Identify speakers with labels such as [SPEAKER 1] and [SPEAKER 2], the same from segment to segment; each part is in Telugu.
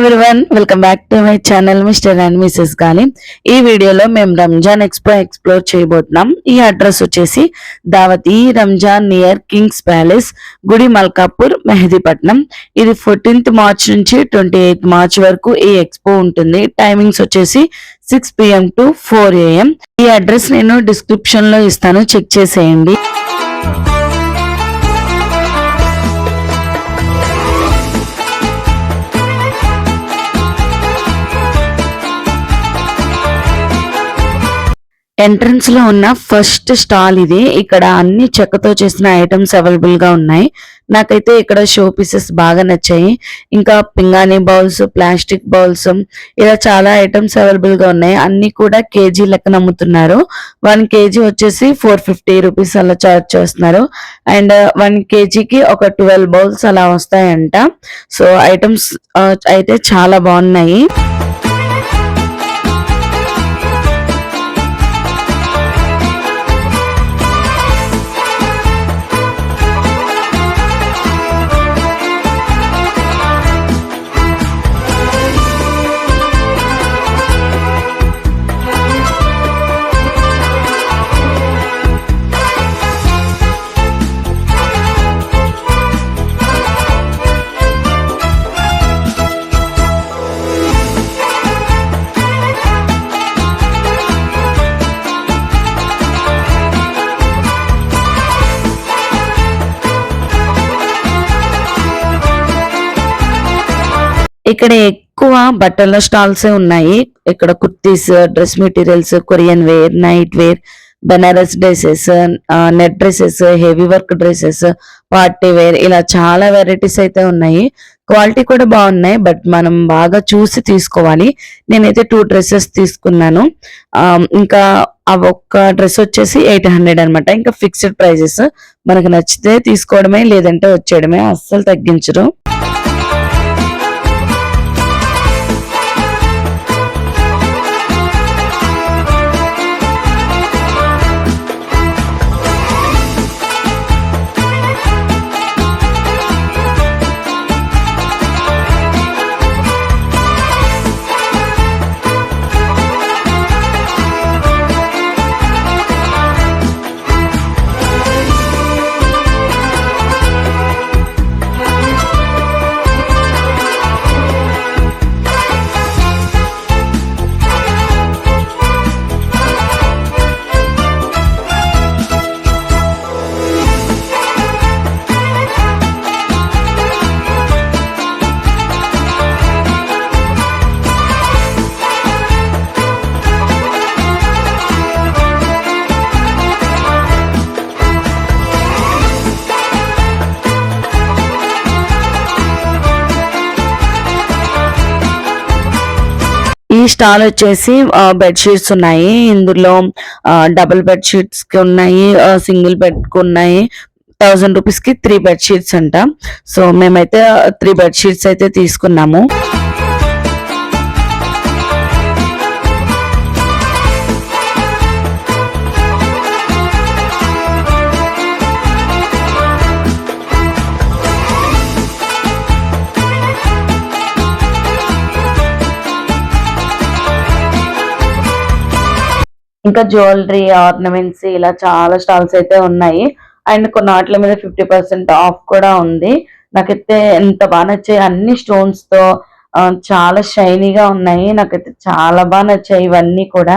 [SPEAKER 1] Everyone, welcome back to my channel mister and Mrs గాలి. ఈ వీడియోలో మేము రంజాన్ ఎక్స్ప్లోర్ చేయబోతున్నాం. ఈ అడ్రస్ వచ్చేసి దావత్ ఈ రంజాన్ నియర్ కింగ్స్ ప్యాలెస్, గుడి మల్కాపూర్, మెహదీపట్నం. ఇది 14th మార్చ్ నుంచి 28th మార్చ్ వరకు ఈ ఎక్స్పో ఉంటుంది. టైమింగ్స్ వచ్చేసి 6 PM to 4 AM. ఈ అడ్రస్ నేను డిస్క్రిప్షన్ లో ఇస్తాను, చెక్ చేసేయండి. ఎంట్రన్స్ లో ఉన్న ఫస్ట్ స్టాల్ ఇది. ఇక్కడ అన్ని చెక్కతో చేసిన ఐటమ్స్ అవైలబుల్ గా ఉన్నాయి. నాకైతే ఇక్కడ షో పీసెస్ బాగా నచ్చాయి. ఇంకా పింగాణి బౌల్స్, ప్లాస్టిక్ బౌల్స్, ఇలా చాలా ఐటమ్స్ అవైలబుల్ గా ఉన్నాయి. అన్ని కూడా కేజీ లెక్కన అమ్ముతున్నారు. 1 kg వచ్చేసి 450 రూపీస్ అలా చార్జ్ చేస్తున్నారు. అండ్ 1 kgకి ఒక 12 బౌల్స్ అలా వస్తాయంట. సో ఐటమ్స్ అయితే చాలా బాగున్నాయి. ఇక్కడ ఎక్కువ బట్టల స్టాల్స్ ఉన్నాయి. ఇక్కడ kurtis, dress materials, Korean wear, night wear, Banaras dresses, net dresses, heavy work dresses, party wear, ఇలా చాలా వెరైటీస్ అయితే ఉన్నాయి. క్వాలిటీ కూడా బాగున్నాయి, బట్ మనం బాగా చూసి తీసుకోవాలి. నేనైతే 2 డ్రెస్సెస్ తీసుకున్నాను. ఇంకా ఆ ఒక్క డ్రెస్ వచ్చేసి 800 అనమాట. ఇంకా ఫిక్స్డ్ ప్రైజెస్, మనకు నచ్చితే తీసుకోవడమే, లేదంటే వచ్చేయడమే, అస్సలు తగ్గించరు. ఈ స్టాల్ వచ్చేసి బెడ్ షీట్స్ ఉన్నాయి. ఇందులో డబుల్ బెడ్ షీట్స్ కి ఉన్నాయి, సింగిల్ బెడ్ కి ఉన్నాయి. 1000 రూపీస్ కి 3 బెడ్ షీట్స్ అంట. సో మేమైతే 3 బెడ్ షీట్స్ అయితే తీసుకున్నాము. ఇంకా జ్యువెలరీ, ఆర్నమెంట్స్, ఇలా చాలా స్టాల్స్ అయితే ఉన్నాయి. అండ్ కొన్ని వాటి మీద 50% ఆఫ్ కూడా ఉంది. నాకైతే ఎంత బాగా నచ్చాయి. అన్ని స్టోన్స్ తో చాలా షైనీగా ఉన్నాయి. నాకైతే చాలా బాగా నచ్చాయి ఇవన్నీ కూడా.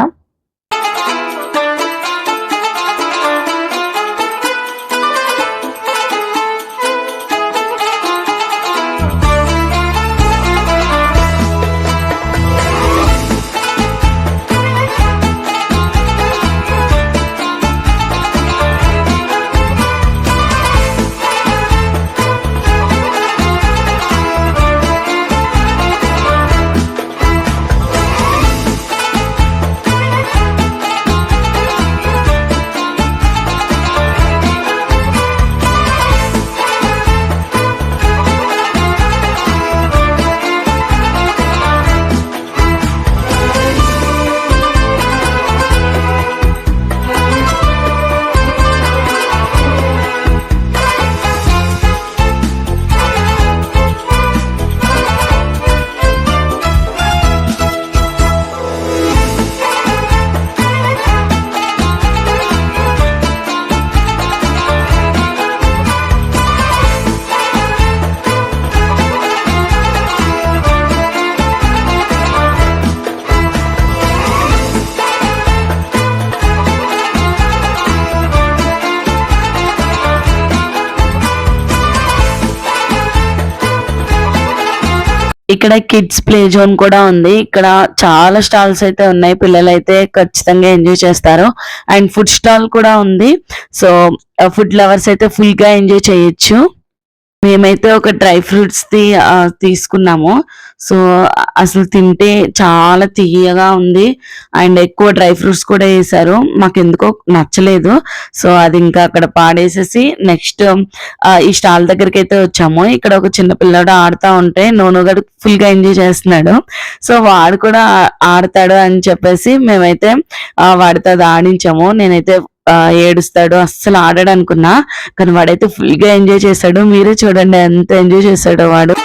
[SPEAKER 1] ఇక్కడ కిడ్స్ ప్లే జోన్ కూడా ఉంది. ఇక్కడ చాలా స్టాల్స్ అయితే ఉన్నాయి. పిల్లలైతే ఖచ్చితంగా ఎంజాయ్ చేస్తారు. అండ్ ఫుడ్ స్టాల్ కూడా ఉంది. సో ఫుడ్ లవర్స్ అయితే ఫుల్ గా ఎంజాయ్ చేయొచ్చు. మేమైతే ఒక డ్రై ఫ్రూట్స్ తీసుకున్నాము. సో అసలు తింటే చాలా తియ్యగా ఉంది. అండ్ ఎక్కువ డ్రై ఫ్రూట్స్ కూడా వేసారు. మాకెందుకో నచ్చలేదు. సో అది ఇంకా అక్కడ పాడేసేసి నెక్స్ట్ ఈ స్టాల్ దగ్గరికి అయితే వచ్చాము. ఇక్కడ ఒక చిన్న పిల్లాడు ఆడుతా ఉంటే నోనుగడు ఫుల్ గా ఎంజాయ్ చేస్తున్నాడు. సో వాడు కూడా ఆడతాడు అని చెప్పేసి మేమైతే వాడితో అది ఆడించాము. నేనైతే ఏడుస్తాడు, అస్సలు ఆడాడు అనుకున్నా. కానీ వాడైతే ఫుల్ గా ఎంజాయ్ చేశాడు. మీరే చూడండి ఎంత ఎంజాయ్ చేశాడో వాడు.